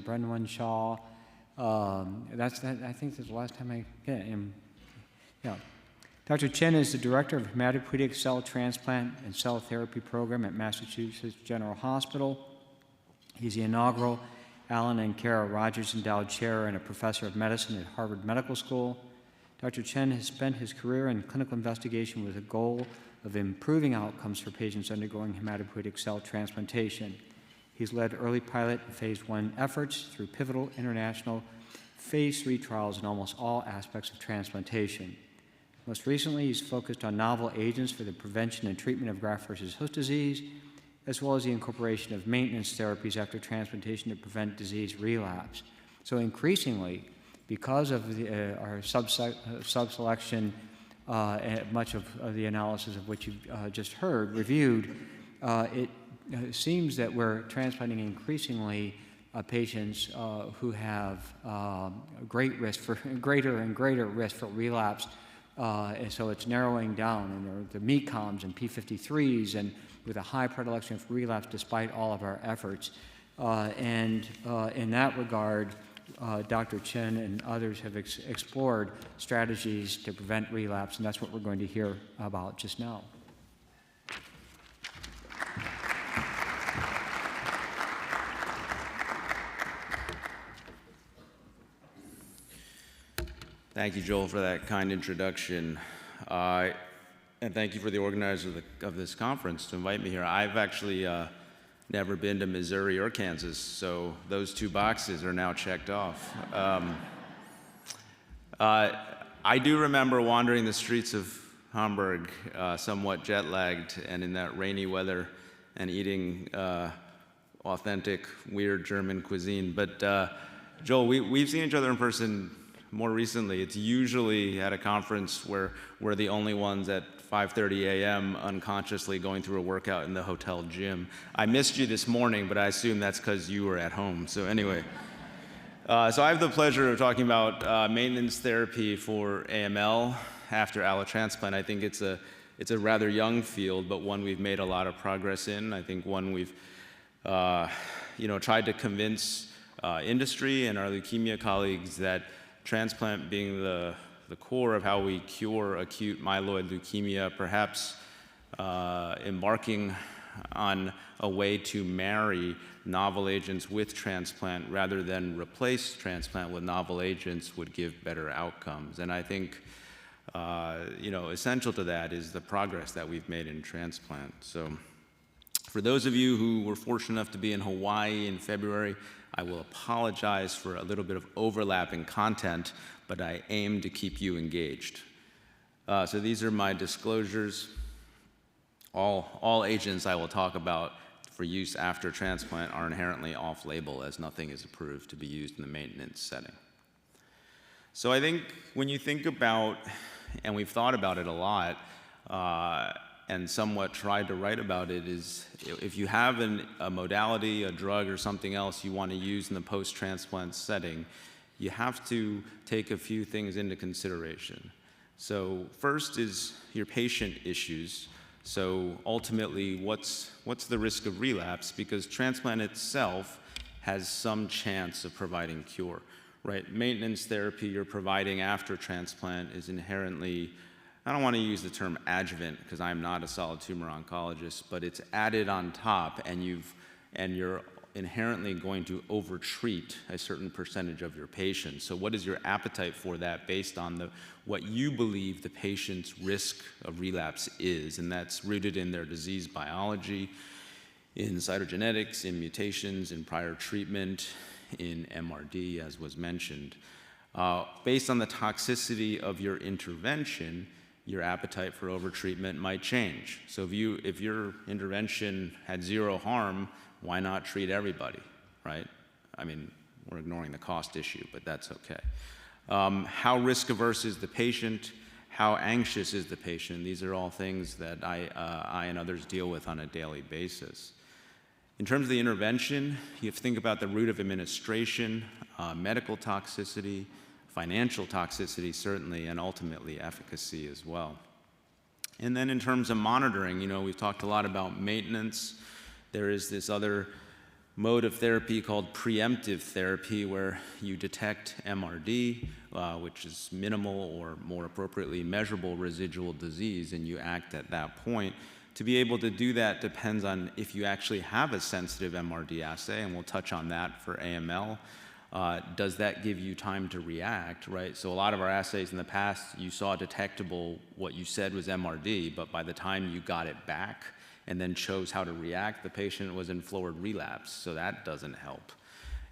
and Brenwan Shaw. I think that's the last time I get him. Yeah. Dr. Chen is the director of Hematologic Cell Transplant and Cell Therapy Program at Massachusetts General Hospital. He's the inaugural Alan and Kara Rogers Endowed Chair and a professor of medicine at Harvard Medical School. Dr. Chen has spent his career in clinical investigation with a goal of improving outcomes for patients undergoing hematopoietic cell transplantation. He's led early pilot and phase 1 efforts through pivotal international phase 3 trials in almost all aspects of transplantation. Most recently, he's focused on novel agents for the prevention and treatment of graft-versus-host disease, as well as the incorporation of maintenance therapies after transplantation to prevent disease relapse. So increasingly, because of our sub-selection, much of the analysis of which you've just heard, reviewed, it seems that we're transplanting increasingly patients who have greater and greater risk for relapse. And so it's narrowing down, and the MECOMs and P53s, and with a high predilection for relapse despite all of our efforts. In that regard, Dr. Chen and others have explored strategies to prevent relapse, and that's what we're going to hear about just now. Thank you, Joel, for that kind introduction. And thank you for the organizer of this conference to invite me here. I've actually never been to Missouri or Kansas, so those two boxes are now checked off. I do remember wandering the streets of Hamburg, somewhat jet-lagged, and in that rainy weather, and eating authentic, weird German cuisine. But Joel, we've seen each other in person more recently. It's usually at a conference where we're the only ones at 5:30 a.m. unconsciously going through a workout in the hotel gym. I missed you this morning, but I assume that's because you were at home. So anyway, so I have the pleasure of talking about maintenance therapy for AML after allotransplant. I think it's a rather young field, but one we've made a lot of progress in. I think one we've tried to convince industry and our leukemia colleagues that transplant being the core of how we cure acute myeloid leukemia, perhaps embarking on a way to marry novel agents with transplant rather than replace transplant with novel agents would give better outcomes. And I think essential to that is the progress that we've made in transplant. So for those of you who were fortunate enough to be in Hawaii in February, I will apologize for a little bit of overlapping content, but I aim to keep you engaged. So these are my disclosures. All agents I will talk about for use after transplant are inherently off-label, as nothing is approved to be used in the maintenance setting. So I think when you think about, and we've thought about it a lot, and somewhat tried to write about it, is if you have a modality, a drug, or something else you want to use in the post-transplant setting, you have to take a few things into consideration. So first is your patient issues. So ultimately, what's the risk of relapse? Because transplant itself has some chance of providing cure, right? Maintenance therapy you're providing after transplant is inherently, I don't want to use the term adjuvant because I'm not a solid tumor oncologist, but it's added on top, and you're inherently going to overtreat a certain percentage of your patients. So what is your appetite for that based on what you believe the patient's risk of relapse is? And that's rooted in their disease biology, in cytogenetics, in mutations, in prior treatment, in MRD, as was mentioned. Based on the toxicity of your intervention, your appetite for overtreatment might change. So if your intervention had zero harm, why not treat everybody, right? I mean, we're ignoring the cost issue, but that's okay. How risk averse is the patient? How anxious is the patient? These are all things that I and others deal with on a daily basis. In terms of the intervention, you have to think about the route of administration, medical toxicity, financial toxicity certainly, and ultimately efficacy as well. And then in terms of monitoring, we've talked a lot about maintenance. There is this other mode of therapy called preemptive therapy, where you detect MRD, which is minimal or more appropriately measurable residual disease, and you act at that point. To be able to do that depends on if you actually have a sensitive MRD assay, and we'll touch on that for AML. Does that give you time to react, right? So a lot of our assays in the past, you saw detectable, what you said was MRD, but by the time you got it back and then chose how to react, the patient was in forward relapse, so that doesn't help.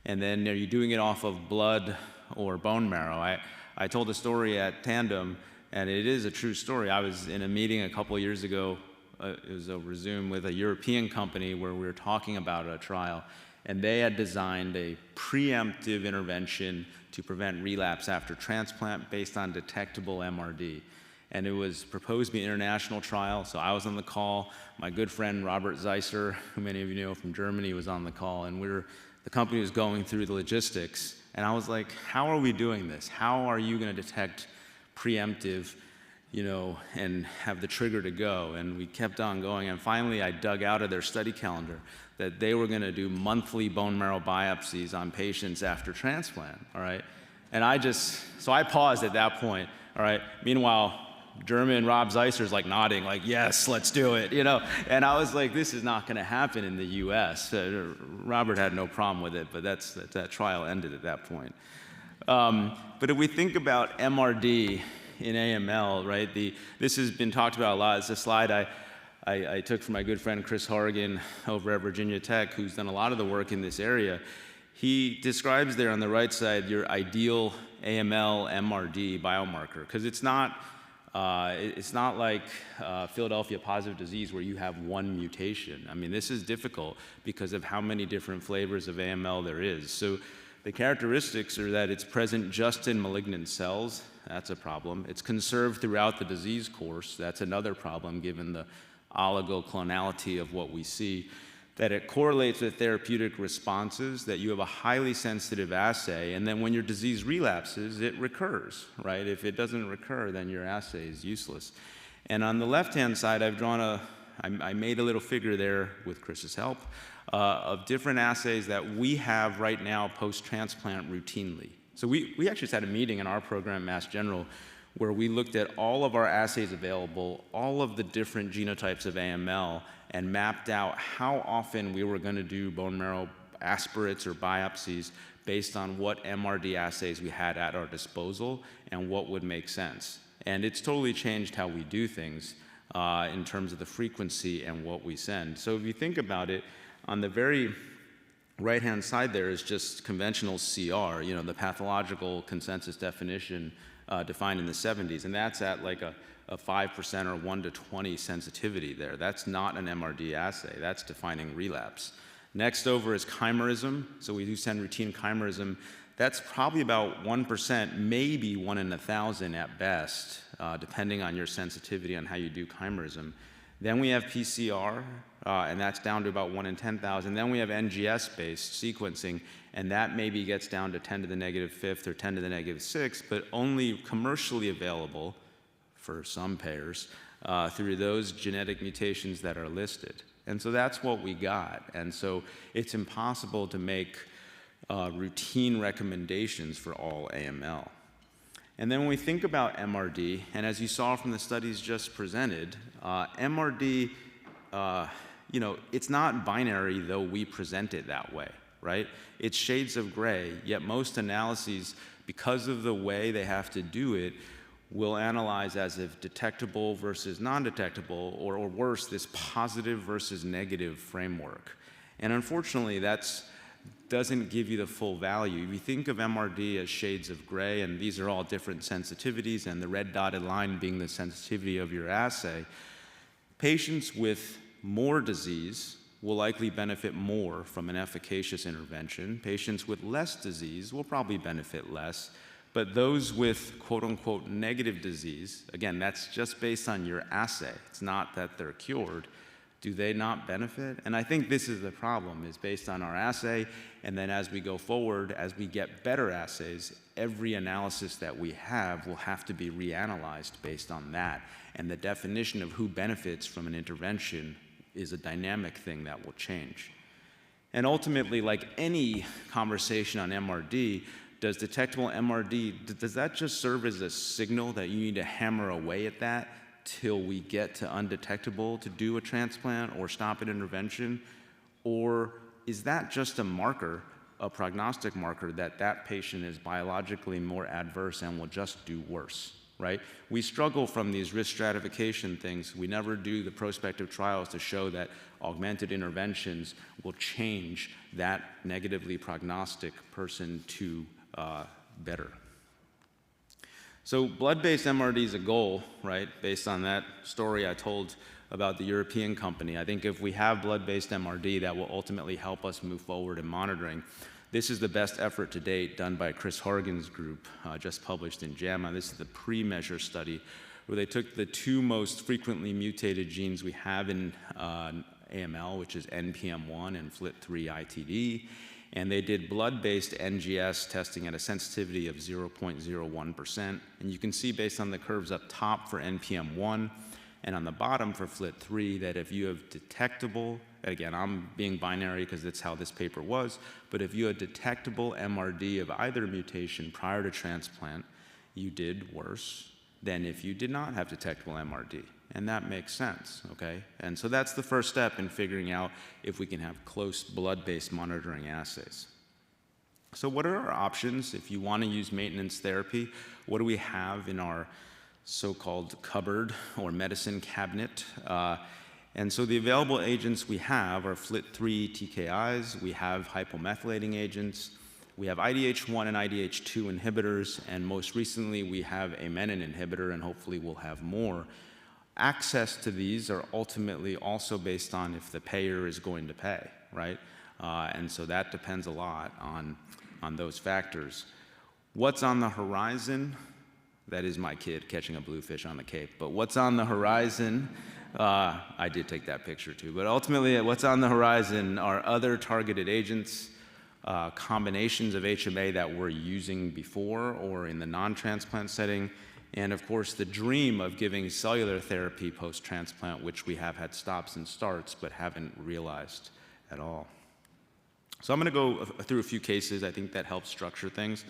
And then are you doing it off of blood or bone marrow? I told a story at Tandem, and it is a true story. I was in a meeting a couple of years ago, it was over Zoom, with a European company where we were talking about a trial, and they had designed a preemptive intervention to prevent relapse after transplant based on detectable MRD. And it was proposed to be an international trial, so I was on the call. My good friend Robert Zeisser, who many of you know from Germany, was on the call, and the company was going through the logistics. And I was like, how are we doing this? How are you going to detect preemptive, and have the trigger to go? And we kept on going, and finally I dug out of their study calendar that they were going to do monthly bone marrow biopsies on patients after transplant, all right? And so I paused at that point, all right? Meanwhile, German Rob Zeisser's like nodding, like, yes, let's do it, And I was like, this is not going to happen in the U.S. Robert had no problem with it, but that trial ended at that point. But if we think about MRD in AML, right, this has been talked about a lot. It's a slide I took from my good friend Chris Horrigan over at Virginia Tech, who's done a lot of the work in this area. He describes there on the right side your ideal AML MRD biomarker, because it's not like Philadelphia positive disease where you have one mutation. I mean, this is difficult because of how many different flavors of AML there is. So the characteristics are that it's present just in malignant cells. That's a problem. It's conserved throughout the disease course. That's another problem given the oligoclonality of what we see. That it correlates with therapeutic responses, that you have a highly sensitive assay, and then when your disease relapses, it recurs, right? If it doesn't recur, then your assay is useless. And on the left-hand side, I made a little figure there with Chris's help of different assays that we have right now post-transplant routinely. So we actually just had a meeting in our program, Mass General, where we looked at all of our assays available, all of the different genotypes of AML, and mapped out how often we were going to do bone marrow aspirates or biopsies based on what MRD assays we had at our disposal and what would make sense. And it's totally changed how we do things in terms of the frequency and what we send. So if you think about it, on the very right-hand side there is just conventional CR, the pathological consensus definition defined in the 70s, and that's at like a 5% or 1 to 20 sensitivity there. That's not an MRD assay. That's defining relapse. Next over is chimerism. So we do send routine chimerism. That's probably about 1%, maybe 1 in 1,000 at best, depending on your sensitivity on how you do chimerism. Then we have PCR, and that's down to about 1 in 10,000. Then we have NGS-based sequencing, and that maybe gets down to 10 to the -5th or 10 to the -6th, but only commercially available for some payers through those genetic mutations that are listed. And so that's what we got. And so it's impossible to make routine recommendations for all AML. And then when we think about MRD, and as you saw from the studies just presented, MRD, it's not binary, though we present it that way, right? It's shades of gray, yet most analyses, because of the way they have to do it, will analyze as if detectable versus non-detectable, or worse, this positive versus negative framework. And unfortunately, that doesn't give you the full value. If you think of MRD as shades of gray, and these are all different sensitivities, and the red dotted line being the sensitivity of your assay, patients with more disease will likely benefit more from an efficacious intervention. Patients with less disease will probably benefit less. But those with quote-unquote negative disease, again, that's just based on your assay. It's not that they're cured. Do they not benefit? And I think this is the problem, is based on our assay, and then as we go forward, as we get better assays, every analysis that we have will have to be reanalyzed based on that. And the definition of who benefits from an intervention is a dynamic thing that will change. And ultimately, like any conversation on MRD, does detectable MRD, does that just serve as a signal that you need to hammer away at that till we get to undetectable to do a transplant or stop an intervention? Or is that just a marker, a prognostic marker, that that patient is biologically more adverse and will just do worse, right? We struggle from these risk stratification things. We never do the prospective trials to show that augmented interventions will change that negatively prognostic person to better. So blood-based MRD is a goal, right? Based on that story I told about the European company. I think if we have blood-based MRD, that will ultimately help us move forward in monitoring. This is the best effort to date done by Chris Horrigan's group, just published in JAMA. This is the pre-measure study where they took the two most frequently mutated genes we have in AML, which is NPM1 and FLT3-ITD, and they did blood-based NGS testing at a sensitivity of 0.01%. And you can see based on the curves up top for NPM1 and on the bottom for FLT3 that if you have detectable, again, I'm being binary because that's how this paper was, but if you had detectable MRD of either mutation prior to transplant, you did worse than if you did not have detectable MRD. And that makes sense, okay? And so that's the first step in figuring out if we can have close blood-based monitoring assays. So what are our options if you want to use maintenance therapy? What do we have in our so-called cupboard or medicine cabinet? And so the available agents we have are FLT3 TKIs, we have hypomethylating agents, we have IDH1 and IDH2 inhibitors, and most recently we have a menin inhibitor, and hopefully we'll have more. Access to these are ultimately also based on if the payer is going to pay, right? And so that depends a lot on those factors. What's on the horizon? That is my kid catching a bluefish on the Cape. But what's on the horizon? I did take that picture too. But ultimately, what's on the horizon are other targeted agents, combinations of HMA that we're using before or in the non-transplant setting, and of course the dream of giving cellular therapy post-transplant, which we have had stops and starts but haven't realized at all. So I'm going to go through a few cases. I think that helps structure things.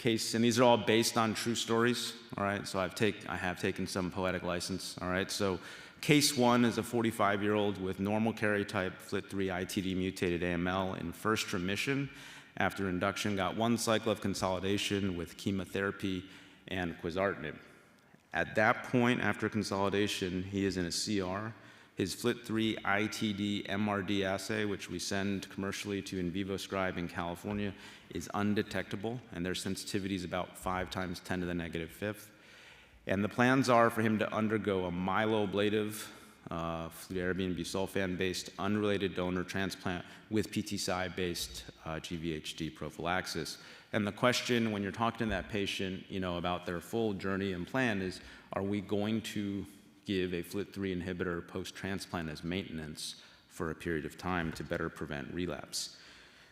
And these are all based on true stories, all right? So I have taken some poetic license, all right? So case one is a 45-year-old with normal karyotype FLT3-ITD mutated AML in first remission after induction, got one cycle of consolidation with chemotherapy and quizartinib. At that point, after consolidation, he is in a CR. His FLT3-ITD MRD assay, which we send commercially to InVivoScribe in California, is undetectable, and their sensitivity is about 5 × 10⁻⁵. And the plans are for him to undergo a myeloablative, fludarabine busulfan-based, unrelated donor transplant with PTCy-based GVHD prophylaxis. And the question when you're talking to that patient, about their full journey and plan is, are we going to give a FLT3 inhibitor post-transplant as maintenance for a period of time to better prevent relapse?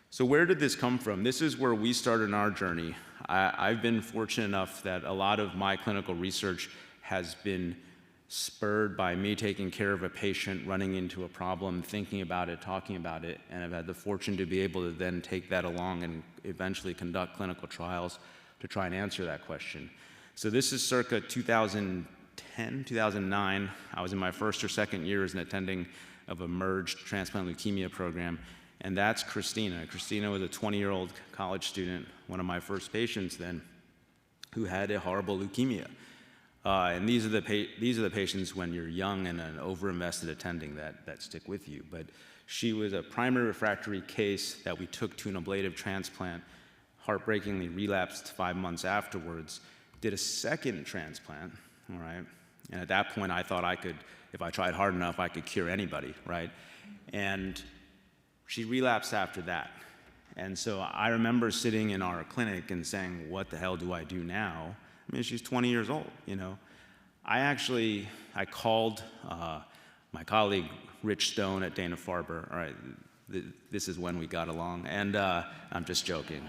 So where did this come from? This is where we started in our journey. I've been fortunate enough that a lot of my clinical research has been spurred by me taking care of a patient, running into a problem, thinking about it, talking about it, and I've had the fortune to be able to then take that along and eventually conduct clinical trials to try and answer that question. So this is circa 2010, 2009. I was in my first or second year as an attending of a merged transplant leukemia program, and that's Christina. Christina was a 20-year-old college student, one of my first patients then, who had a horrible leukemia. And these are the patients when you're young and an over-invested attending that stick with you. But she was a primary refractory case that we took to an ablative transplant, heartbreakingly relapsed 5 months afterwards, did a second transplant, all right? And at that point, I thought I could, if I tried hard enough, I could cure anybody, right? And she relapsed after that. And so I remember sitting in our clinic and saying, what the hell do I do now? I mean, she's 20 years old, I called my colleague, Rich Stone at Dana-Farber. All right, this is when we got along. And I'm just joking.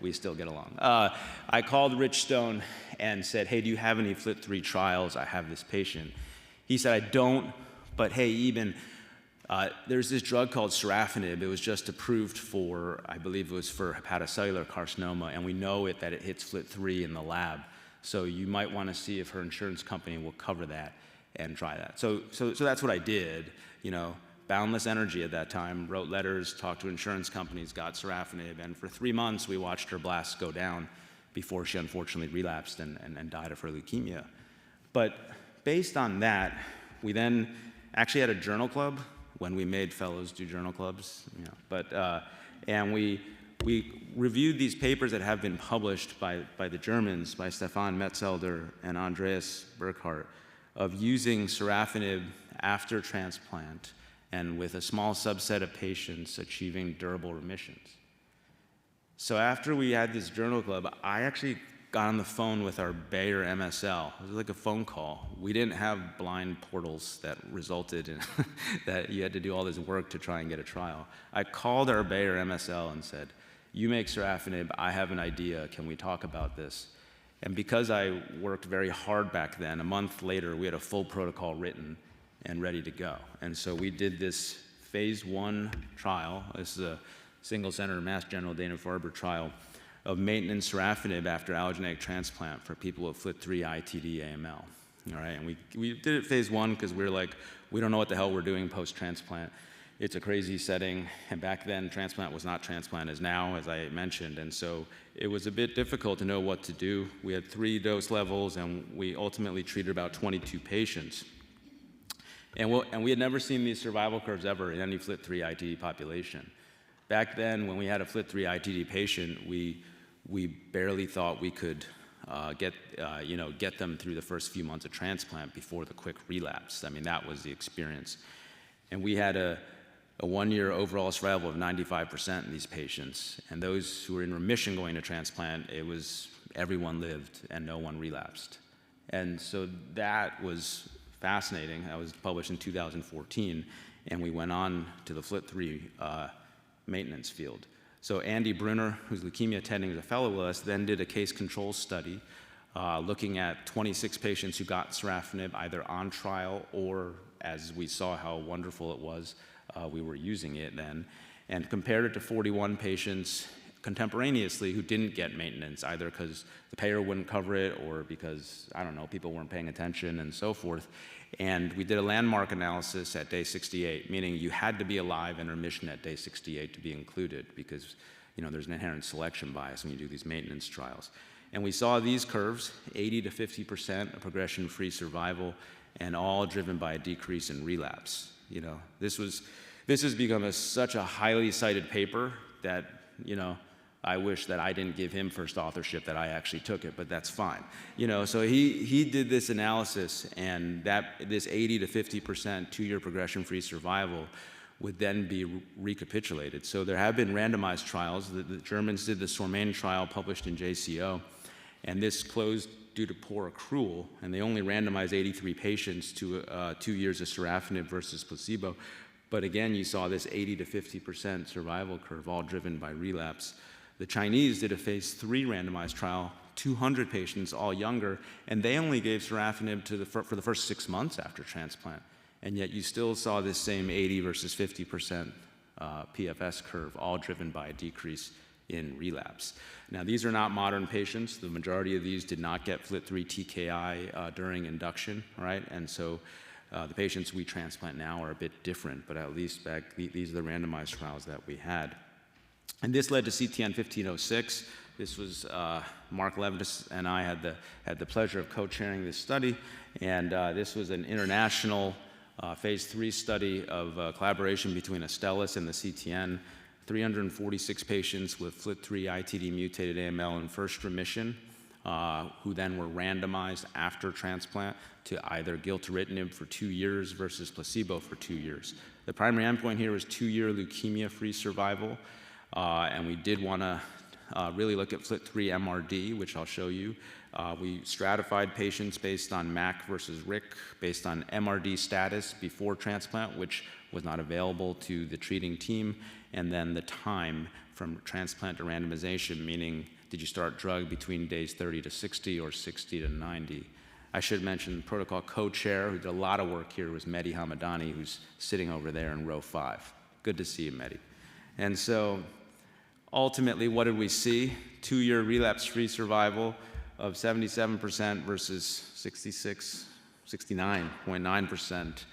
We still get along. I called Rich Stone and said, hey, do you have any FLT3 trials? I have this patient. He said, I don't, but hey, Eben, There's this drug called sorafenib. It was just approved for, I believe it was for hepatocellular carcinoma, and we know that it hits FLT3 in the lab. So you might want to see if her insurance company will cover that and try that. So that's what I did, boundless energy at that time, wrote letters, talked to insurance companies, got sorafenib, and for 3 months we watched her blasts go down before she unfortunately relapsed and died of her leukemia. But based on that, we then actually had a journal club when we made fellows do journal clubs, and we reviewed these papers that have been published by the Germans, by Stefan Metzelder and Andreas Burkhardt, of using sorafenib after transplant and with a small subset of patients achieving durable remissions. So after we had this journal club, I actually got on the phone with our Bayer MSL. It was like a phone call. We didn't have blind portals that resulted in that you had to do all this work to try and get a trial. I called our Bayer MSL and said, you make sorafenib, I have an idea, can we talk about this? And because I worked very hard back then, a month later, we had a full protocol written and ready to go. And so we did this phase 1 trial. This is a single-center Mass General Dana-Farber trial of maintenance sorafenib after allogeneic transplant for people with FLT3 ITD AML. All right, and we did it phase 1 because we were like, we don't know what the hell we're doing post-transplant. It's a crazy setting, and back then transplant was not transplant as now, as I mentioned, and so it was a bit difficult to know what to do. We had 3 dose levels, and we ultimately treated about 22 patients. And we had never seen these survival curves ever in any FLT3 ITD population. Back then, when we had a FLT3 ITD patient, we barely thought we could get them through the first few months of transplant before the quick relapse. I mean, that was the experience. And we had a 1-year overall survival of 95% in these patients. And those who were in remission going to transplant, it was everyone lived and no one relapsed. And so that was fascinating. That was published in 2014, and we went on to the FLT3 maintenance field. So Andy Brunner, who's leukemia attending as a fellow with us, then did a case control study looking at 26 patients who got sorafenib either on trial or, as we saw how wonderful it was, we were using it then, and compared it to 41 patients contemporaneously who didn't get maintenance, either because the payer wouldn't cover it or because, I don't know, people weren't paying attention and so forth. And we did a landmark analysis at day 68, meaning you had to be alive in remission at day 68 to be included because, there's an inherent selection bias when you do these maintenance trials. And we saw these curves, 80 to 50% of progression-free survival, and all driven by a decrease in relapse. This has become such a highly cited paper that, I wish that I didn't give him first authorship, that I actually took it, but that's fine. So he did this analysis, and this 80 to 50% 2-year progression-free survival would then be recapitulated. So there have been randomized trials. The Germans did the Sormain trial published in JCO, and this closed due to poor accrual, and they only randomized 83 patients to 2 years of sorafenib versus placebo. But again, you saw this 80 to 50% survival curve, all driven by relapse. The Chinese did a phase 3 randomized trial, 200 patients, all younger, and they only gave sorafenib for the first 6 months after transplant. And yet you still saw this same 80 versus 50% PFS curve, all driven by a decrease in relapse. Now, these are not modern patients. The majority of these did not get FLT3 TKI during induction, right? And so the patients we transplant now are a bit different, but at least these are the randomized trials that we had. And this led to CTN 1506. This was Mark Levitas and I had the pleasure of co-chairing this study, and this was an international phase 3 study of collaboration between Astellas and the CTN. 346 patients with FLT3 ITD mutated AML in first remission, who then were randomized after transplant to either gilteritinib for 2 years versus placebo for 2 years. The primary endpoint here was 2-year leukemia-free survival. And we did want to really look at FLT3 MRD, which I'll show you. We stratified patients based on MAC versus RIC, based on MRD status before transplant, which was not available to the treating team, and then the time from transplant to randomization, meaning did you start drug between days 30 to 60 or 60 to 90? I should mention the protocol co-chair who did a lot of work here was Mehdi Hamadani, who's sitting over there in row 5. Good to see you, Mehdi. And so ultimately, what did we see? 2-year relapse-free survival of 77% versus 69.9%.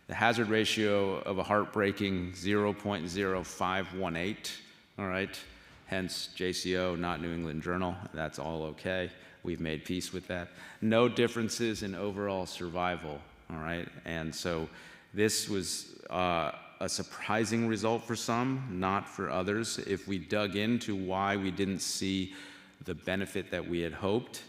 The hazard ratio of a heartbreaking 0.0518, all right? Hence JCO, not New England Journal. That's all okay. We've made peace with that. No differences in overall survival, all right? And so this was a surprising result for some, not for others. If we dug into why we didn't see the benefit that we had hoped,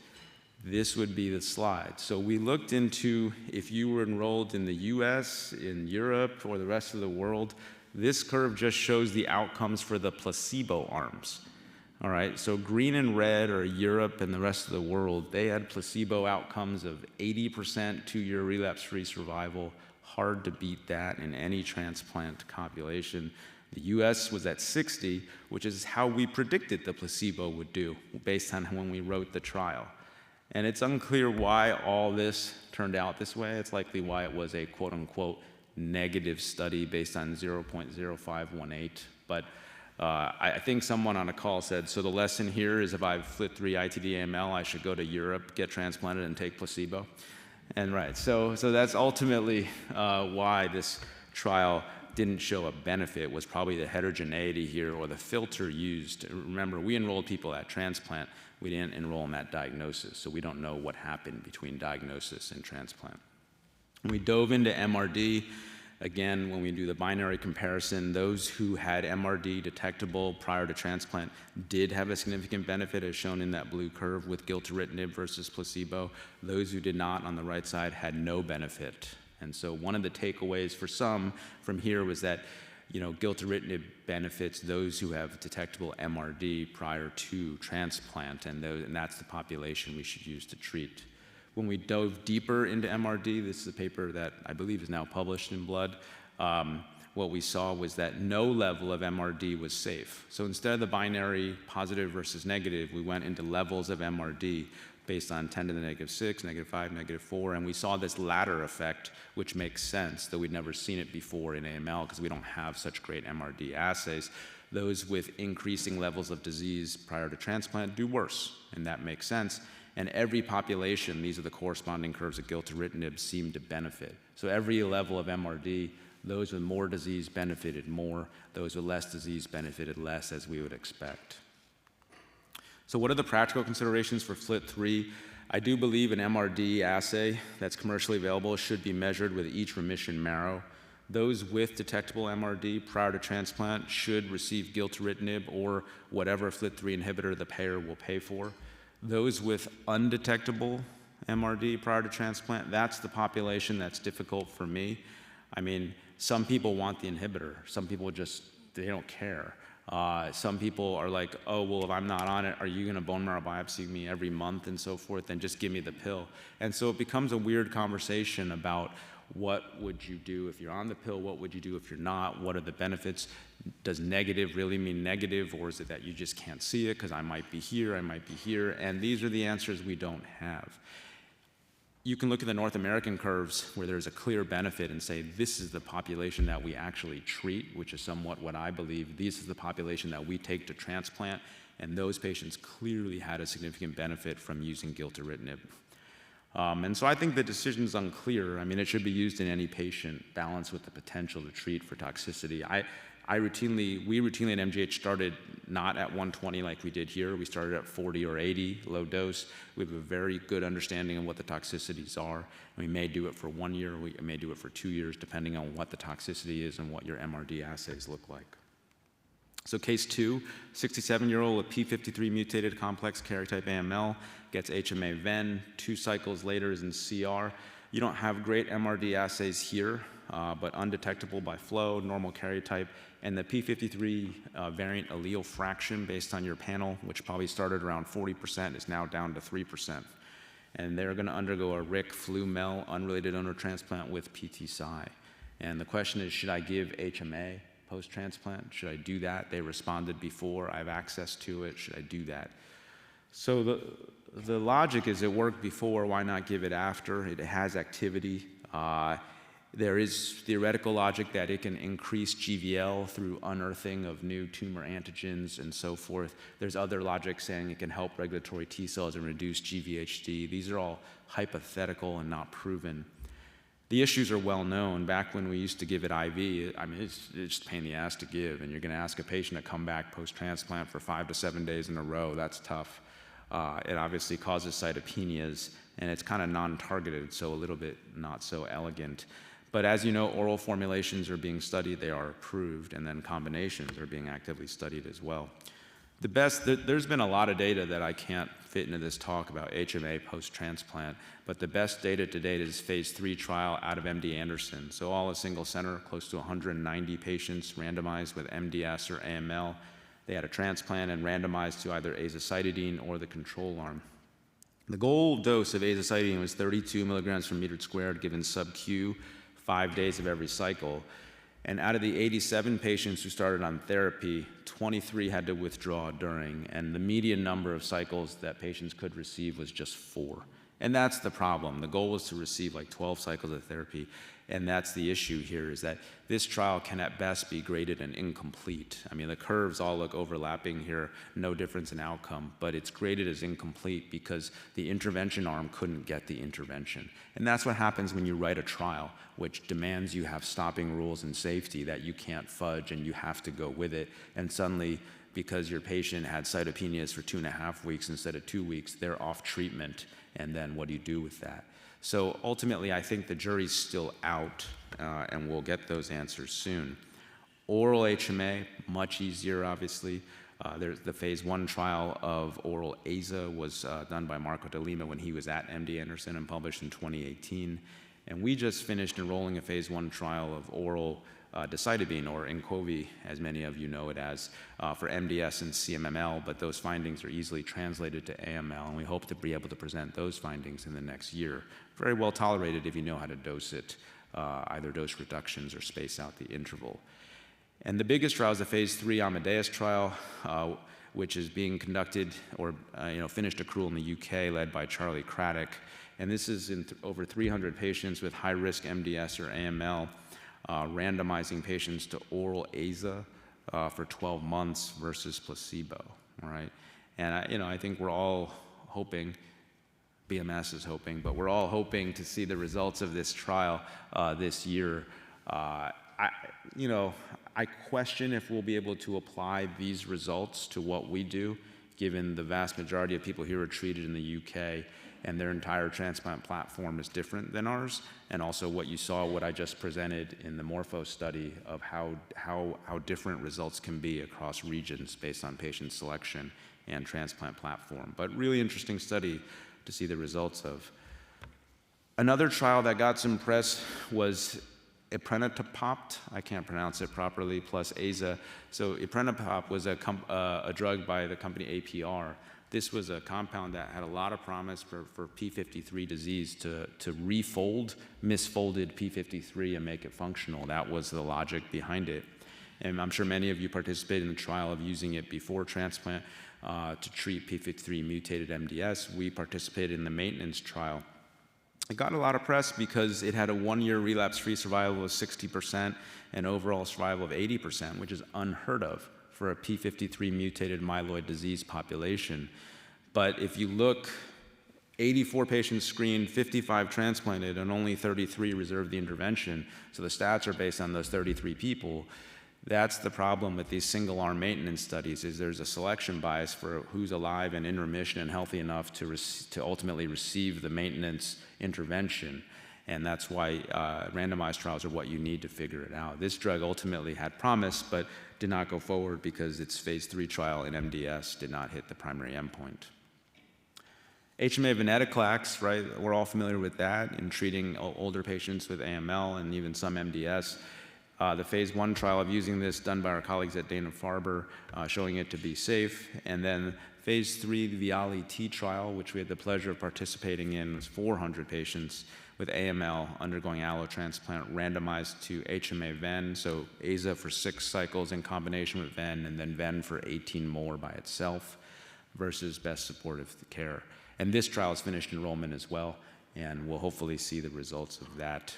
this would be the slide. So we looked into if you were enrolled in the US, in Europe, or the rest of the world. This curve just shows the outcomes for the placebo arms. All right, so green and red are Europe and the rest of the world. They had placebo outcomes of 80% 2-year relapse-free survival. Hard to beat that in any transplant population. The US was at 60, which is how we predicted the placebo would do based on when we wrote the trial. And it's unclear why all this turned out this way. It's likely why it was a quote-unquote negative study based on 0.0518. But I think someone on a call said, so the lesson here is if I have FLT3 ITD AML, I should go to Europe, get transplanted, and take placebo. And right, so that's ultimately why this trial didn't show a benefit, was probably the heterogeneity here or the filter used. Remember, we enrolled people at transplant. We didn't enroll in that diagnosis, so we don't know what happened between diagnosis and transplant. We dove into MRD. Again, when we do the binary comparison, those who had MRD detectable prior to transplant did have a significant benefit, as shown in that blue curve with gilteritinib versus placebo. Those who did not, on the right side, had no benefit. And so one of the takeaways for some from here was that, gilteritinib benefits those who have detectable MRD prior to transplant, and that's the population we should use to treat. When we dove deeper into MRD, this is a paper that I believe is now published in Blood, what we saw was that no level of MRD was safe. So instead of the binary positive versus negative, we went into levels of MRD based on 10 to the -6, -5, -4, and we saw this ladder effect, which makes sense, though we'd never seen it before in AML because we don't have such great MRD assays. Those with increasing levels of disease prior to transplant do worse, and that makes sense. And every population, these are the corresponding curves of gilteritinib, seemed to benefit. So every level of MRD, those with more disease benefited more, those with less disease benefited less, as we would expect. So what are the practical considerations for FLT3? I do believe an MRD assay that's commercially available should be measured with each remission marrow. Those with detectable MRD prior to transplant should receive gilteritinib or whatever FLT3 inhibitor the payer will pay for. Those with undetectable MRD prior to transplant, that's the population that's difficult for me. I mean, some people want the inhibitor. Some people they don't care. Some people are like, oh, well, if I'm not on it, are you going to bone marrow biopsy me every month and so forth, and just give me the pill? And so it becomes a weird conversation about what would you do if you're on the pill, what would you do if you're not, what are the benefits? Does negative really mean negative, or is it that you just can't see it because I might be here, I might be here? And these are the answers we don't have. You can look at the North American curves where there's a clear benefit and say, this is the population that we actually treat, which is somewhat what I believe. This is the population that we take to transplant, and those patients clearly had a significant benefit from using gilteritinib. And so I think the decision is unclear. I mean, it should be used in any patient, balanced with the potential to treat for toxicity. We routinely at MGH started not at 120 like we did here. We started at 40 or 80, low dose. We have a very good understanding of what the toxicities are. We may do it for 1 year, we may do it for 2 years, depending on what the toxicity is and what your MRD assays look like. So case 2, 67-year-old with P53 mutated complex karyotype AML, gets HMA-VEN, 2 cycles later is in CR. You don't have great MRD assays here, but undetectable by flow, normal karyotype, and the P53 variant allele fraction based on your panel, which probably started around 40%, is now down to 3%. And they're going to undergo a RIC flu-mel unrelated donor transplant with PT-Cy. And the question is, should I give HMA post-transplant? Should I do that? They responded before. I have access to it. Should I do that? So the logic is it worked before, why not give it after? It has activity. There is theoretical logic that it can increase GVL through unearthing of new tumor antigens and so forth. There's other logic saying it can help regulatory T cells and reduce GVHD. These are all hypothetical and not proven. The issues are well known. Back when we used to give it IV, I mean, it's just a pain in the ass to give, and you're going to ask a patient to come back post-transplant for 5 to 7 days in a row. That's tough. It obviously causes cytopenias, and it's kind of non-targeted, so a little bit not so elegant. But as you know, oral formulations are being studied, they are approved, and then combinations are being actively studied as well. There's been a lot of data that I can't fit into this talk about HMA post-transplant, but the best data to date is phase 3 trial out of MD Anderson. So all a single center, close to 190 patients randomized with MDS or AML. They had a transplant and randomized to either azacitidine or the control arm. The goal dose of azacitidine was 32 milligrams per meter squared given sub-Q, 5 days of every cycle. And out of the 87 patients who started on therapy, 23 had to withdraw during, and the median number of cycles that patients could receive was just 4. And that's the problem. The goal was to receive like 12 cycles of therapy, and that's the issue here, is that this trial can at best be graded an incomplete. I mean, the curves all look overlapping here, no difference in outcome, but it's graded as incomplete because the intervention arm couldn't get the intervention. And that's what happens when you write a trial, which demands you have stopping rules and safety that you can't fudge and you have to go with it. And suddenly, because your patient had cytopenias for 2.5 weeks instead of 2 weeks, they're off treatment. And then what do you do with that? So ultimately, I think the jury's still out, and we'll get those answers soon. Oral HMA, much easier, obviously. There's the phase 1 trial of oral AZA was done by Marco de Lima when he was at MD Anderson and published in 2018. And we just finished enrolling a phase 1 trial of oral decitabine, or Inqovi, as many of you know it as, for MDS and CMML, but those findings are easily translated to AML, and we hope to be able to present those findings in the next year. Very well tolerated if you know how to dose it, either dose reductions or space out the interval. And the biggest trial is the phase 3 Amadeus trial, which is being conducted or finished accrual in the UK, led by Charlie Craddock. And this is in over 300 patients with high-risk MDS or AML, randomizing patients to oral AZA for 12 months versus placebo, all right? And I think we're all hoping, BMS is hoping, but we're all hoping to see the results of this trial this year. I question if we'll be able to apply these results to what we do, given the vast majority of people here are treated in the UK, and their entire transplant platform is different than ours, and also what you saw, what I just presented in the Morpho study of how different results can be across regions based on patient selection and transplant platform. But really interesting study to see the results of. Another trial that got some press was Iprenitopopt, I can't pronounce it properly, plus AZA. So Iprenitopopt was a drug by the company APR. This was a compound that had a lot of promise for P53 disease to refold misfolded P53 and make it functional. That was the logic behind it. And I'm sure many of you participated in the trial of using it before transplant to treat P53 mutated MDS. We participated in the maintenance trial. It got a lot of press because it had a 1-year relapse-free survival of 60% and overall survival of 80%, which is unheard of for a P53 mutated myeloid disease population. But if you look, 84 patients screened, 55 transplanted, and only 33 reserved the intervention. So the stats are based on those 33 people. That's the problem with these single-arm maintenance studies, is there's a selection bias for who's alive and in remission and healthy enough to ultimately receive the maintenance intervention. And that's why randomized trials are what you need to figure it out. This drug ultimately had promise, but did not go forward because its phase 3 trial in MDS did not hit the primary endpoint. HMA venetoclax, right? We're all familiar with that in treating older patients with AML and even some MDS. The phase 1 trial of using this done by our colleagues at Dana-Farber, showing it to be safe. And then phase 3, the Viali-T trial, which we had the pleasure of participating in, was 400 patients with AML undergoing allotransplant randomized to HMA-Ven, so AZA for 6 cycles in combination with Ven, and then Ven for 18 more by itself. versus best supportive care. And this trial has finished enrollment as well, and we'll hopefully see the results of that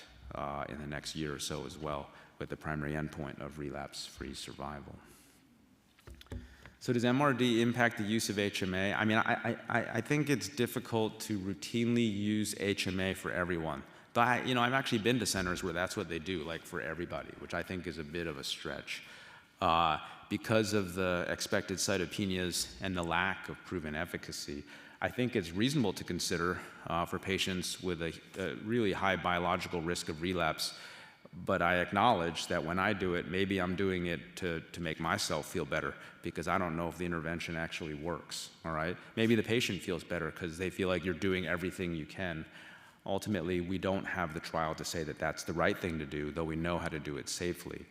in the next year or so as well, with the primary endpoint of relapse-free survival. So does MRD impact the use of HMA? I mean, I think it's difficult to routinely use HMA for everyone. But I've actually been to centers where that's what they do, like for everybody, which I think is a bit of a stretch. Because of the expected cytopenias and the lack of proven efficacy, I think it's reasonable to consider for patients with a really high biological risk of relapse. But I acknowledge that when I do it, maybe I'm doing it to make myself feel better, because I don't know if the intervention actually works, all right? Maybe the patient feels better because they feel like you're doing everything you can. Ultimately, we don't have the trial to say that that's the right thing to do, though we know how to do it safely.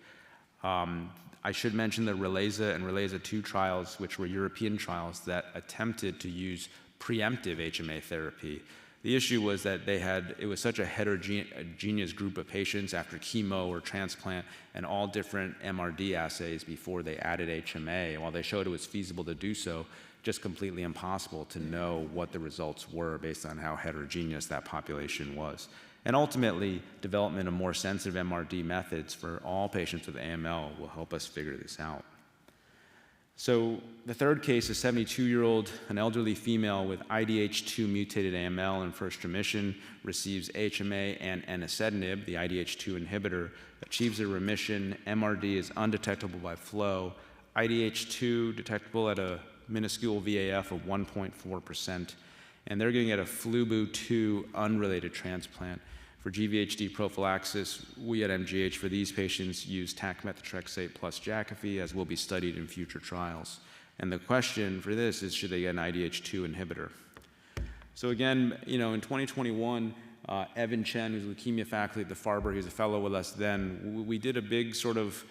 I should mention the RELAZA and RELAZA-2 trials, which were European trials that attempted to use preemptive HMA therapy. The issue was that it was such a heterogeneous group of patients after chemo or transplant and all different MRD assays before they added HMA. While they showed it was feasible to do so, just completely impossible to know what the results were based on how heterogeneous that population was. And ultimately, development of more sensitive MRD methods for all patients with AML will help us figure this out. So the third case, a 72-year-old, an elderly female with IDH2 mutated AML in first remission, receives HMA and enicetinib, the IDH2 inhibitor, achieves a remission. MRD is undetectable by flow. IDH2 detectable at a minuscule VAF of 1.4%. And they're going to get a FLUBU-2 unrelated transplant. For GVHD prophylaxis, we at MGH for these patients use tac-methotrexate plus Jakafi, as will be studied in future trials. And the question for this is, should they get an IDH2 inhibitor? So again, in 2021, Evan Chen, who's leukemia faculty at the Farber, he was a fellow with us then, we did a big sort of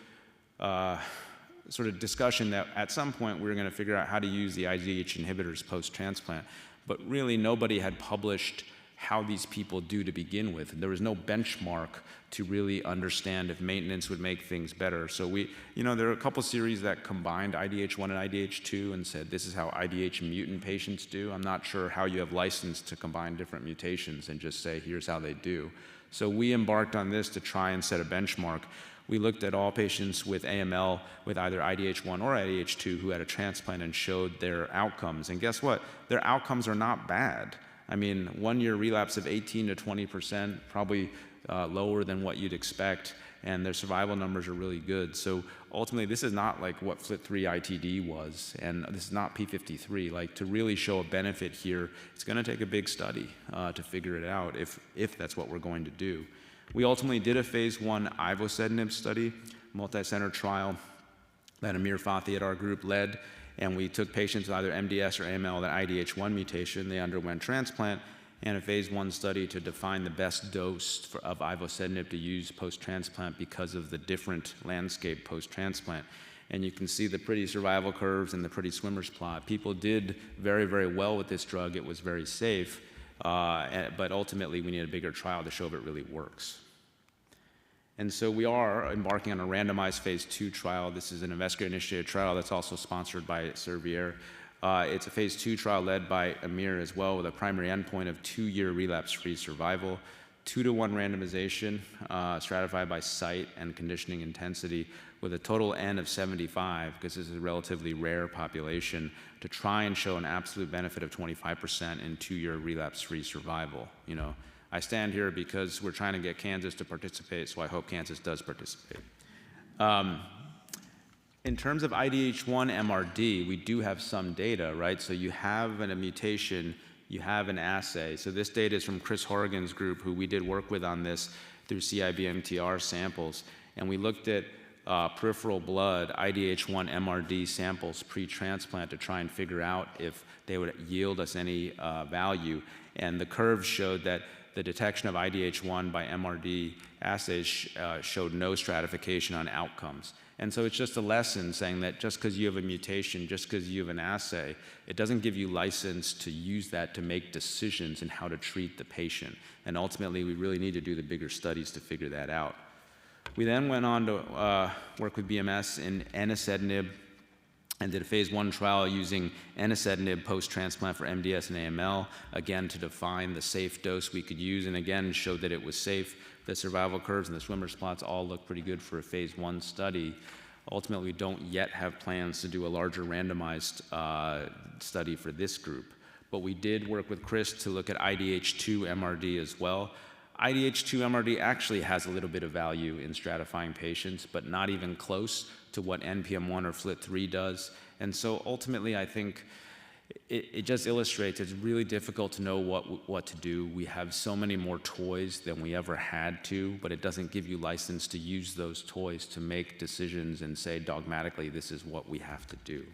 discussion that at some point we were going to figure out how to use the IDH inhibitors post-transplant. But really nobody had published how these people do to begin with. There was no benchmark to really understand if maintenance would make things better. So there are a couple series that combined IDH1 and IDH2 and said this is how IDH mutant patients do. I'm not sure how you have license to combine different mutations and just say here's how they do. So we embarked on this to try and set a benchmark. We looked at all patients with AML with either IDH1 or IDH2 who had a transplant and showed their outcomes. And guess what? Their outcomes are not bad. I mean, 1-year relapse of 18 to 20%, probably lower than what you'd expect, and their survival numbers are really good. So ultimately, this is not like what FLT3 ITD was, and this is not P53. Like, to really show a benefit here, it's going to take a big study to figure it out if that's what we're going to do. We ultimately did a phase 1 ivosidenib study, multi-center trial that Amir Fathi at our group led. And we took patients with either MDS or AML with an IDH1 mutation. They underwent transplant, and a phase 1 study to define the best dose of ivosidenib to use post-transplant because of the different landscape post-transplant. And you can see the pretty survival curves and the pretty swimmer's plot. People did very, very well with this drug. It was very safe, but ultimately we need a bigger trial to show if it really works. And so we are embarking on a randomized phase 2 trial. This is an investigator-initiated trial that's also sponsored by Servier. It's a phase 2 trial led by Amir as well, with a primary endpoint of 2-year relapse-free survival, 2-to-1 randomization, stratified by site and conditioning intensity, with a total N of 75, because this is a relatively rare population, to try and show an absolute benefit of 25% in 2-year relapse-free survival. I stand here because we're trying to get Kansas to participate, so I hope Kansas does participate. In terms of IDH1 MRD, we do have some data, right? So you have a mutation, you have an assay. So this data is from Chris Horrigan's group, who we did work with on this through CIBMTR samples. And we looked at peripheral blood IDH1 MRD samples pre-transplant to try and figure out if they would yield us any value. And the curves showed that the detection of IDH1 by MRD assays showed no stratification on outcomes. And so it's just a lesson saying that just because you have a mutation, just because you have an assay, it doesn't give you license to use that to make decisions in how to treat the patient. And ultimately, we really need to do the bigger studies to figure that out. We then went on to work with BMS in enicetinib and did a phase 1 trial using enacetinib post-transplant for MDS and AML, again to define the safe dose we could use, and again showed that it was safe. The survival curves and the swimmer's plots all look pretty good for a phase 1 study. Ultimately, we don't yet have plans to do a larger randomized study for this group. But we did work with Chris to look at IDH2 MRD as well. IDH2 MRD actually has a little bit of value in stratifying patients, but not even close to what NPM1 or FLT3 does. And so ultimately, I think it just illustrates it's really difficult to know what to do. We have so many more toys than we ever had to, but it doesn't give you license to use those toys to make decisions and say dogmatically, this is what we have to do.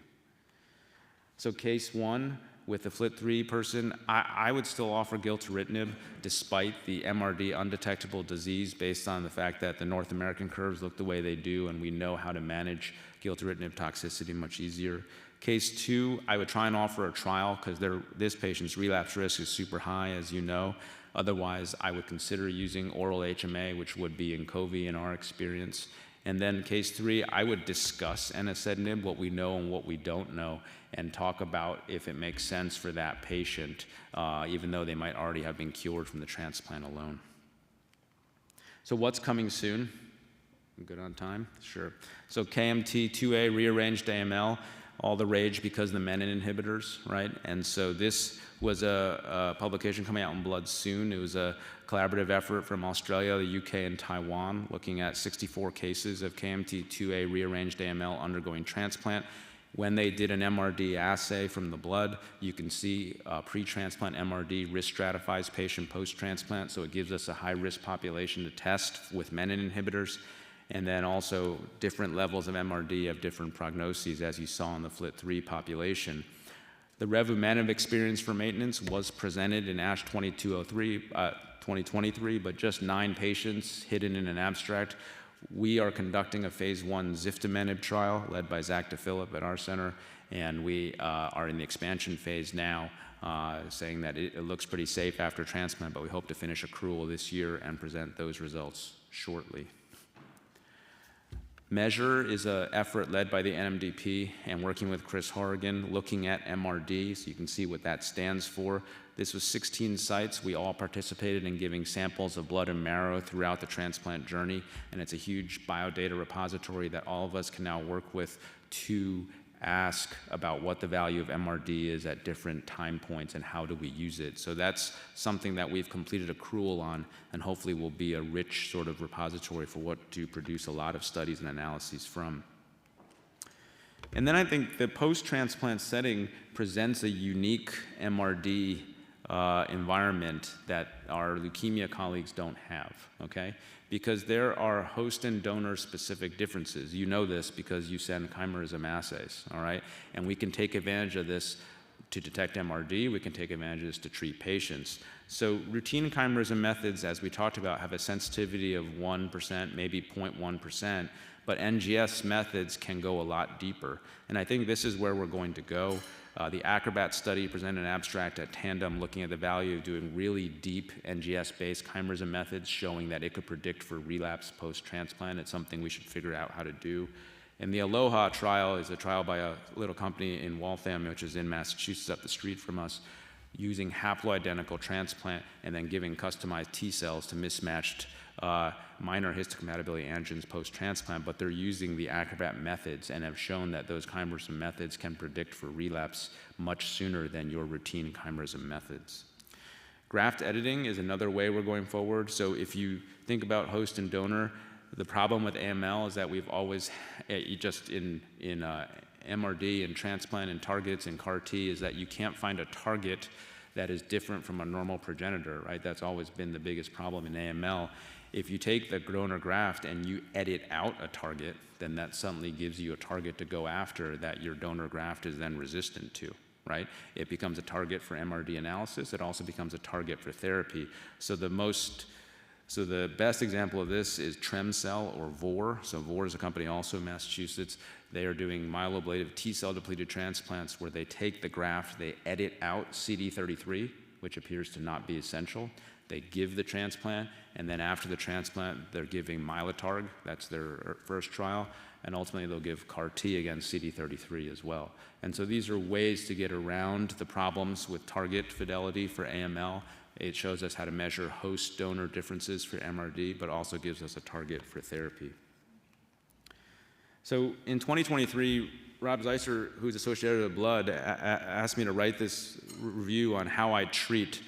So case 1, with the FLT3 person, I would still offer gilteritinib despite the MRD undetectable disease based on the fact that the North American curves look the way they do and we know how to manage gilteritinib toxicity much easier. Case 2, I would try and offer a trial because this patient's relapse risk is super high, as you know. Otherwise, I would consider using oral HMA, which would be Inqovi in our experience. And then case 3, I would discuss enacetinib, what we know and what we don't know, and talk about if it makes sense for that patient, even though they might already have been cured from the transplant alone. So what's coming soon? I'm good on time? Sure. So KMT2A rearranged AML, all the rage because of the menin inhibitors, right? And so this was a publication coming out in Blood soon. It was a collaborative effort from Australia, the UK, and Taiwan, looking at 64 cases of KMT2A rearranged AML undergoing transplant. When they did an MRD assay from the blood, you can see pre-transplant MRD risk stratifies patient post-transplant, so it gives us a high-risk population to test with menin inhibitors. And then also different levels of MRD have different prognoses, as you saw in the FLT3 population. The revumenib experience for maintenance was presented in ASH 2023, but just 9 patients hidden in an abstract. We are conducting a phase 1 ziftomenib trial led by Zach DePhillip at our center, and we are in the expansion phase now, saying that it looks pretty safe after transplant, but we hope to finish accrual this year and present those results shortly. Measure is an effort led by the NMDP and working with Chris Horrigan, looking at MRD, so you can see what that stands for. This was 16 sites. We all participated in giving samples of blood and marrow throughout the transplant journey, and it's a huge biodata repository that all of us can now work with to ask about what the value of MRD is at different time points and how do we use it. So that's something that we've completed accrual on and hopefully will be a rich sort of repository for what to produce a lot of studies and analyses from. And then I think the post-transplant setting presents a unique MRD environment that our leukemia colleagues don't have, okay? Because there are host and donor specific differences. You know this because you send chimerism assays, all right? And we can take advantage of this to detect MRD, we can take advantage of this to treat patients. So routine chimerism methods, as we talked about, have a sensitivity of 1%, maybe 0.1%, but NGS methods can go a lot deeper. And I think this is where we're going to go. The ACROBAT study presented an abstract at Tandem looking at the value of doing really deep NGS-based chimerism methods, showing that it could predict for relapse post-transplant. It's something we should figure out how to do. And the Aloha trial is a trial by a little company in Waltham, which is in Massachusetts up the street from us, using haploidentical transplant and then giving customized T cells to mismatched minor histocompatibility antigens post-transplant, but they're using the ACROBAT methods and have shown that those chimerism methods can predict for relapse much sooner than your routine chimerism methods. Graft editing is another way we're going forward. So if you think about host and donor, the problem with AML is that we've always, just in MRD and transplant and targets and CAR T, is that you can't find a target that is different from a normal progenitor, right? That's always been the biggest problem in AML. If you take the donor graft and you edit out a target, then that suddenly gives you a target to go after that your donor graft is then resistant to, right? It becomes a target for MRD analysis. It also becomes a target for therapy. So the best example of this is Tremcell or Vor. So Vor is a company also in Massachusetts. They are doing myeloablative T-cell depleted transplants where they take the graft, they edit out CD33, which appears to not be essential. they give the transplant, and then after the transplant, they're giving Mylotarg, that's their first trial, and ultimately they'll give CAR T against CD33 as well. And so these are ways to get around the problems with target fidelity for AML. It shows us how to measure host-donor differences for MRD, but also gives us a target for therapy. So in 2023, Rob Zeisser, who's Associate Editor of Blood, asked me to write this review on how I treat,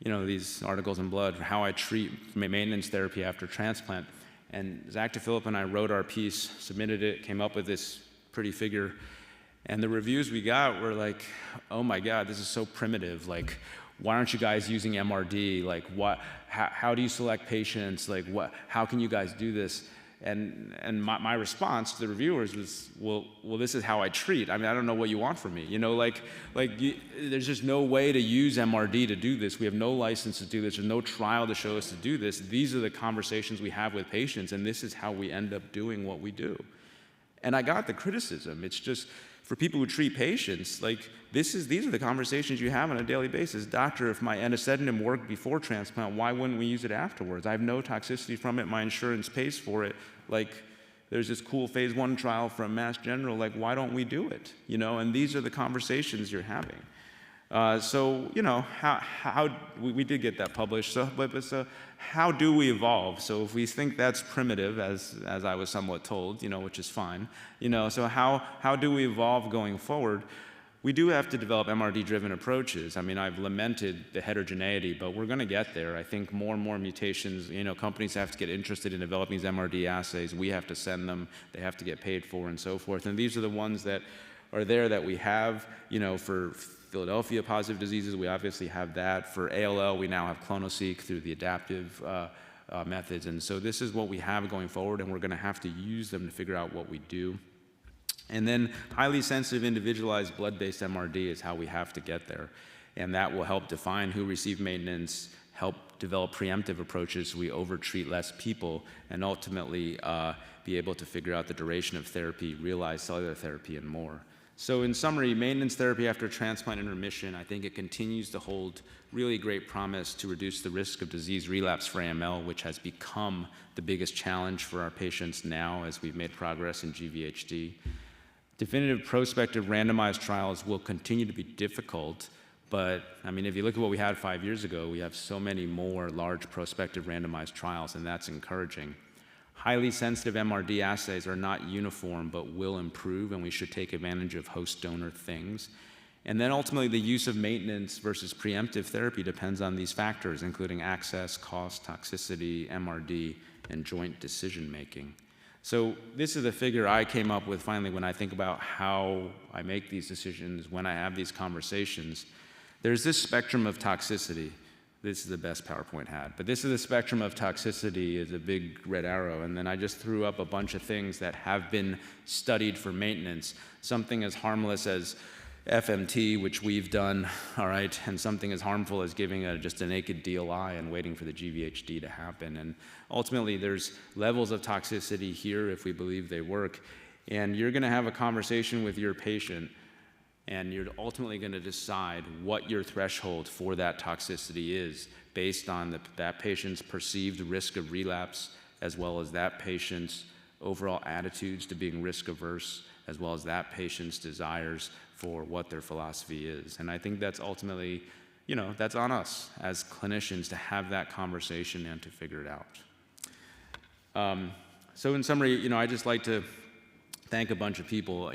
these articles in Blood, how I treat maintenance therapy after transplant. And Zach DePhilip and I wrote our piece, submitted it, came up with this pretty figure. And the reviews we got were like, oh my God, this is so primitive. Like, why aren't you guys using MRD? Like, how do you select patients? Like, how can you guys do this? And my response to the reviewers was, well, this is how I treat. I mean, I don't know what you want from me. There's just no way to use MRD to do this. We have no license to do this. There's no trial to show us to do this. These are the conversations we have with patients, and this is how we end up doing what we do. And I got the criticism. It's just, for people who treat patients, these are the conversations you have on a daily basis. Doctor, if my enasidenib worked before transplant, why wouldn't we use it afterwards? I have no toxicity from it. My insurance pays for it. There's this cool phase 1 trial from Mass General. Why don't we do it? And these are the conversations you're having. We did get that published. So how do we evolve? So if we think that's primitive, as I was somewhat told, which is fine, so how do we evolve going forward? We do have to develop MRD-driven approaches. I mean, I've lamented the heterogeneity, but we're going to get there. I think more and more mutations, companies have to get interested in developing these MRD assays. We have to send them. They have to get paid for and so forth. And these are the ones that are there that we have, for Philadelphia positive diseases, we obviously have that. For ALL, we now have clonoSEQ through the adaptive methods. And so this is what we have going forward, and we're going to have to use them to figure out what we do. And then highly sensitive, individualized blood-based MRD is how we have to get there. And that will help define who receive maintenance, help develop preemptive approaches so we overtreat less people, and ultimately be able to figure out the duration of therapy, realize cellular therapy, and more. So in summary, maintenance therapy after transplant and remission, I think it continues to hold really great promise to reduce the risk of disease relapse for AML, which has become the biggest challenge for our patients now as we've made progress in GVHD. Definitive prospective randomized trials will continue to be difficult, but I mean, if you look at what we had 5 years ago, we have so many more large prospective randomized trials, and that's encouraging. Highly sensitive MRD assays are not uniform, but will improve, and we should take advantage of host donor things. And then ultimately, the use of maintenance versus preemptive therapy depends on these factors, including access, cost, toxicity, MRD, and joint decision-making. So this is the figure I came up with finally when I think about how I make these decisions, when I have these conversations. There's this spectrum of toxicity. This is the best PowerPoint had. But this is the spectrum of toxicity, is a big red arrow. And then I just threw up a bunch of things that have been studied for maintenance. Something as harmless as FMT, which we've done, all right, and something as harmful as giving just a naked DLI and waiting for the GVHD to happen. And ultimately, there's levels of toxicity here if we believe they work. And you're going to have a conversation with your patient, and you're ultimately going to decide what your threshold for that toxicity is based on that patient's perceived risk of relapse, as well as that patient's overall attitudes to being risk averse, as well as that patient's desires for what their philosophy is. And I think that's ultimately, that's on us as clinicians to have that conversation and to figure it out. So in summary, I just like to thank a bunch of people.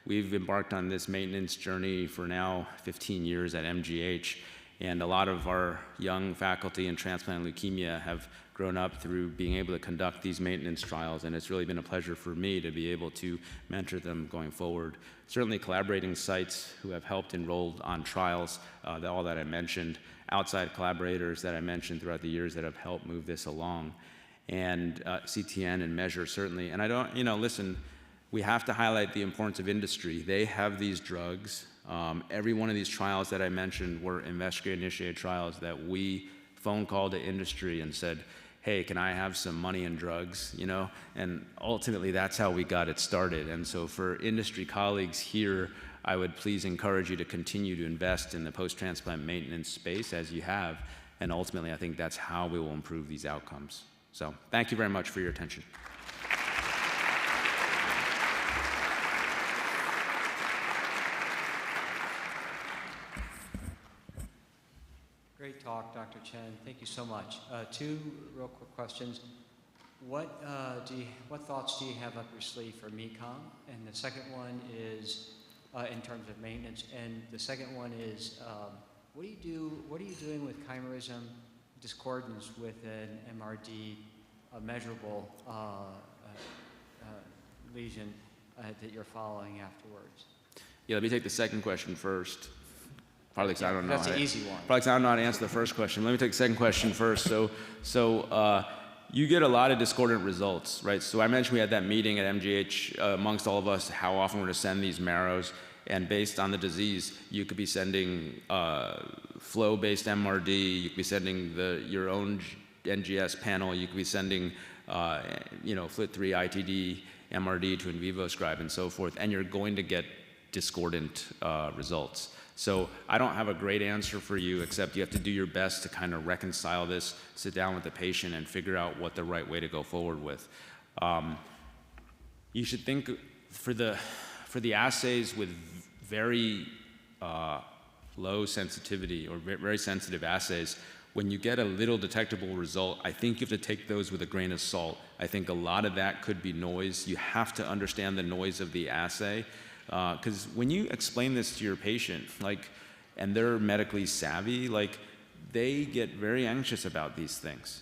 We've embarked on this maintenance journey for now 15 years at MGH, and a lot of our young faculty in transplant and leukemia have grown up through being able to conduct these maintenance trials, and it's really been a pleasure for me to be able to mentor them going forward. Certainly collaborating sites who have helped enroll on trials, all that I mentioned, outside collaborators that I mentioned throughout the years that have helped move this along, and CTN and Measure certainly. And I don't, listen, we have to highlight the importance of industry. They have these drugs. Every one of these trials that I mentioned were investigator-initiated trials that we phone called to industry and said, hey, can I have some money and drugs, And ultimately, that's how we got it started. And so for industry colleagues here, I would please encourage you to continue to invest in the post-transplant maintenance space as you have. And ultimately, I think that's how we will improve these outcomes. So thank you very much for your attention. Great talk, Dr. Chen. Thank you so much. Two real quick questions. What thoughts do you have up your sleeve for MECOM? And the second one is in terms of maintenance. And the second one is what are you doing with chimerism discordance with an MRD measurable lesion that you're following afterwards? Yeah, let me take the second question first. Probably because I don't know. That's an easy one. Probably because I don't know how to answer the first question. Let me take the second question first. So you get a lot of discordant results, right? So I mentioned we had that meeting at MGH amongst all of us, how often we're to send these marrows. And based on the disease, you could be sending flow-based MRD, you could be sending your own NGS panel, you could be sending FLT3 ITD, MRD to in vivo scribe and so forth, and you're going to get discordant results. So I don't have a great answer for you, except you have to do your best to kind of reconcile this, sit down with the patient and figure out what the right way to go forward with. You should think for the assays with very low sensitivity or very sensitive assays, when you get a little detectable result, I think you have to take those with a grain of salt. I think a lot of that could be noise. You have to understand the noise of the assay. Because when you explain this to your patient, and they're medically savvy, they get very anxious about these things,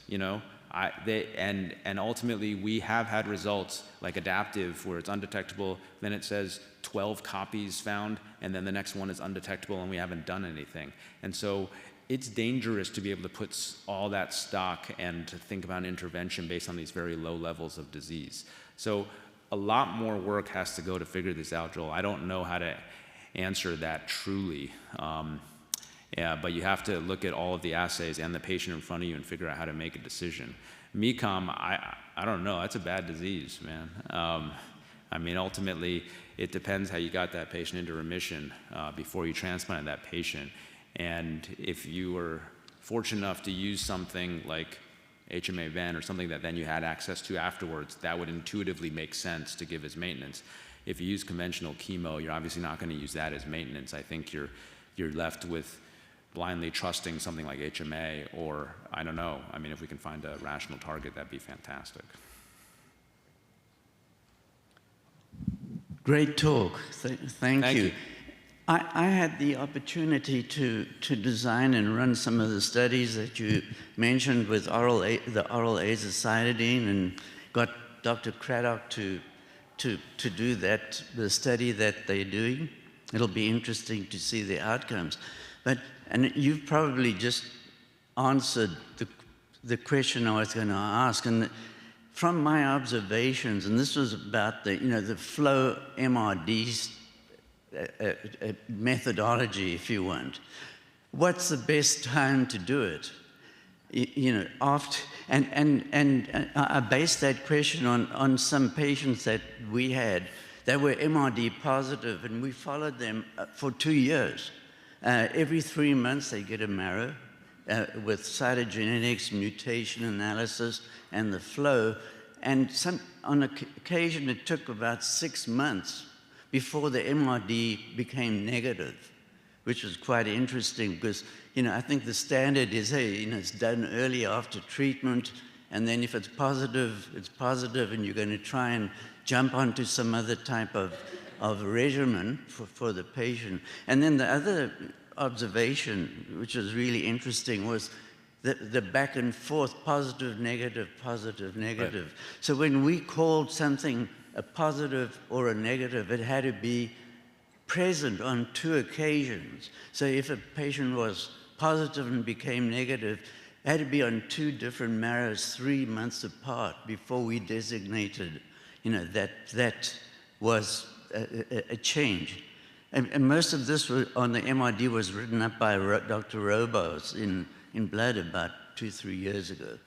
and ultimately we have had results like adaptive where it's undetectable, then it says 12 copies found, and then the next one is undetectable and we haven't done anything. And so it's dangerous to be able to put all that stock and to think about intervention based on these very low levels of disease. So a lot more work has to go to figure this out, Joel. I don't know how to answer that truly. But you have to look at all of the assays and the patient in front of you and figure out how to make a decision. MECOM, I don't know. That's a bad disease, man. Ultimately, it depends how you got that patient into remission before you transplanted that patient. And if you were fortunate enough to use something like HMA-VEN or something that then you had access to afterwards, that would intuitively make sense to give as maintenance. If you use conventional chemo, you're obviously not going to use that as maintenance. I think you're left with blindly trusting something like HMA, or I don't know. If we can find a rational target, that'd be fantastic. Great talk. Thank you. I had the opportunity to design and run some of the studies that you mentioned with the oral azacitidine, and got Dr. Craddock to do that, the study that they're doing. It'll be interesting to see the outcomes. And you've probably just answered the question I was going to ask. And from my observations, and this was about the flow MRD methodology, if you want. What's the best time to do it? After, and I based that question on some patients that we had that were MRD positive, and we followed them for 2 years. Every 3 months they get a marrow with cytogenetics, mutation analysis, and the flow. And on occasion it took about 6 months before the MRD became negative, which was quite interesting because, I think the standard is, hey, it's done early after treatment, and then if it's positive, and you're going to try and jump onto some other type of regimen for the patient. And then the other observation, which was really interesting, was the back and forth, positive, negative, positive, negative. Right. So when we called something a positive or a negative, it had to be present on 2 occasions. So if a patient was positive and became negative, it had to be on 2 different marrows 3 months apart before we designated, that was a change. And most of this on the MRD was written up by Dr. Robos in Blood about 2-3 years ago.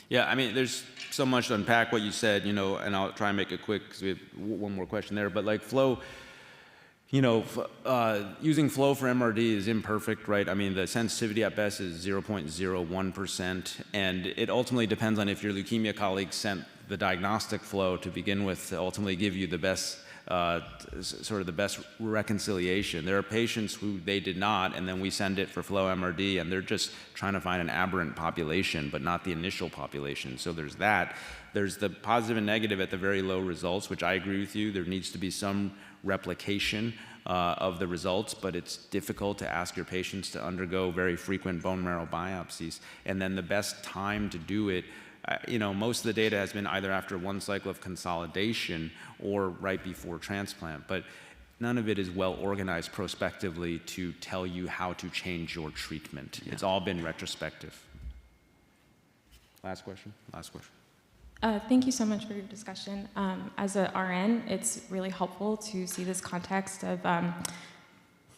Yeah, there's so much to unpack what you said, and I'll try and make it quick because we have one more question there. But flow, Using flow for MRD is imperfect, right? I mean, the sensitivity at best is 0.01%, and it ultimately depends on if your leukemia colleague sent the diagnostic flow to begin with to ultimately give you the best, sort of the best reconciliation. There are patients who they did not, and then we send it for flow MRD, and they're just trying to find an aberrant population, but not the initial population. So there's that. There's the positive and negative at the very low results, which I agree with you. There needs to be some replication of the results, but it's difficult to ask your patients to undergo very frequent bone marrow biopsies. And then the best time to do it, most of the data has been either after one cycle of consolidation or right before transplant, but none of it is well organized prospectively to tell you how to change your treatment. Yeah. It's all been retrospective. Last question? Last question. Thank you so much for your discussion. As a RN, it's really helpful to see this context of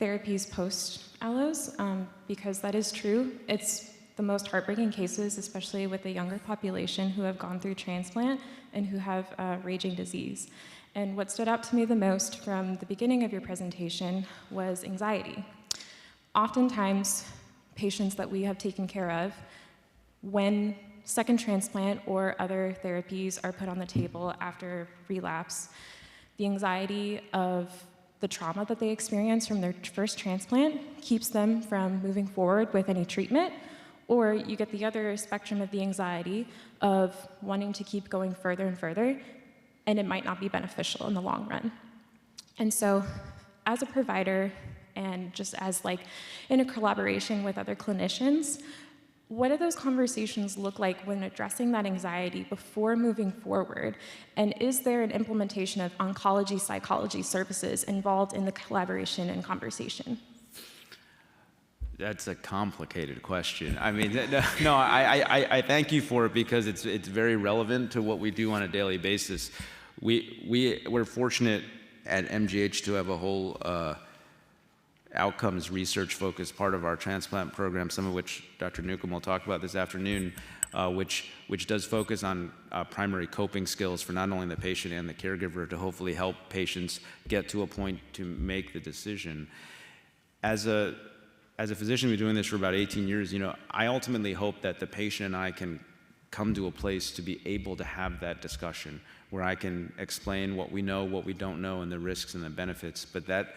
therapies post-allos, because that is true. It's the most heartbreaking cases, especially with the younger population who have gone through transplant and who have raging disease. And what stood out to me the most from the beginning of your presentation was anxiety. Oftentimes, patients that we have taken care of, when second transplant or other therapies are put on the table after relapse, the anxiety of the trauma that they experience from their first transplant keeps them from moving forward with any treatment, or you get the other spectrum of the anxiety of wanting to keep going further and further, and it might not be beneficial in the long run. And so, as a provider, and just as in a collaboration with other clinicians, what do those conversations look like when addressing that anxiety before moving forward? And is there an implementation of oncology psychology services involved in the collaboration and conversation? That's a complicated question. I mean, no, I thank you for it because it's very relevant to what we do on a daily basis. We're fortunate at MGH to have a whole outcomes research focused part of our transplant program, some of which Dr. Newcomb will talk about this afternoon, which does focus on primary coping skills for not only the patient and the caregiver to hopefully help patients get to a point to make the decision. As a physician, we've been doing this for about 18 years, I ultimately hope that the patient and I can come to a place to be able to have that discussion where I can explain what we know, what we don't know, and the risks and the benefits, but that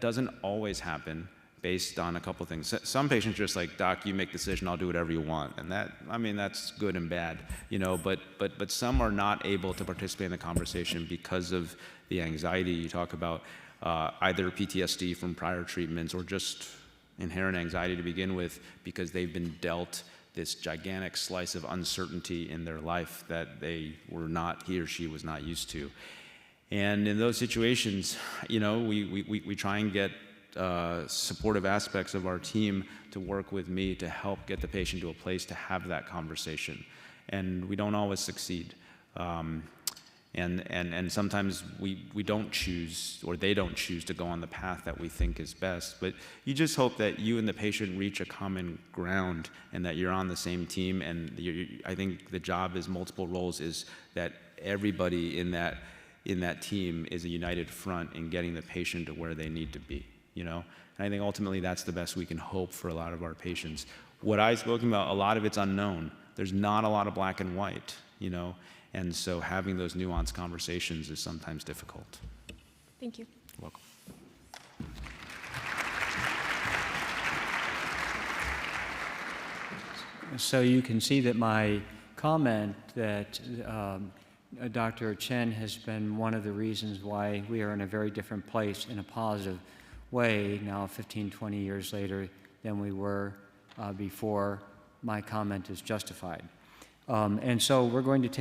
doesn't always happen based on a couple things. Some patients are just like, doc, you make the decision, I'll do whatever you want. And that's good and bad, but some are not able to participate in the conversation because of the anxiety you talk about, either PTSD from prior treatments or just inherent anxiety to begin with because they've been dealt this gigantic slice of uncertainty in their life that he or she was not used to. And in those situations, we try and get supportive aspects of our team to work with me to help get the patient to a place to have that conversation. And we don't always succeed. And sometimes we don't choose, or they don't choose to go on the path that we think is best. But you just hope that you and the patient reach a common ground and that you're on the same team. And I think the job is multiple roles is that everybody in that team is a united front in getting the patient to where they need to be, And I think ultimately that's the best we can hope for a lot of our patients. What I've spoken about, a lot of it's unknown. There's not a lot of black and white, And so having those nuanced conversations is sometimes difficult. Thank you. You're welcome. So you can see that my comment that Dr. Chen has been one of the reasons why we are in a very different place in a positive way now 15, 20 years later than we were before my comment is justified. And so we're going to take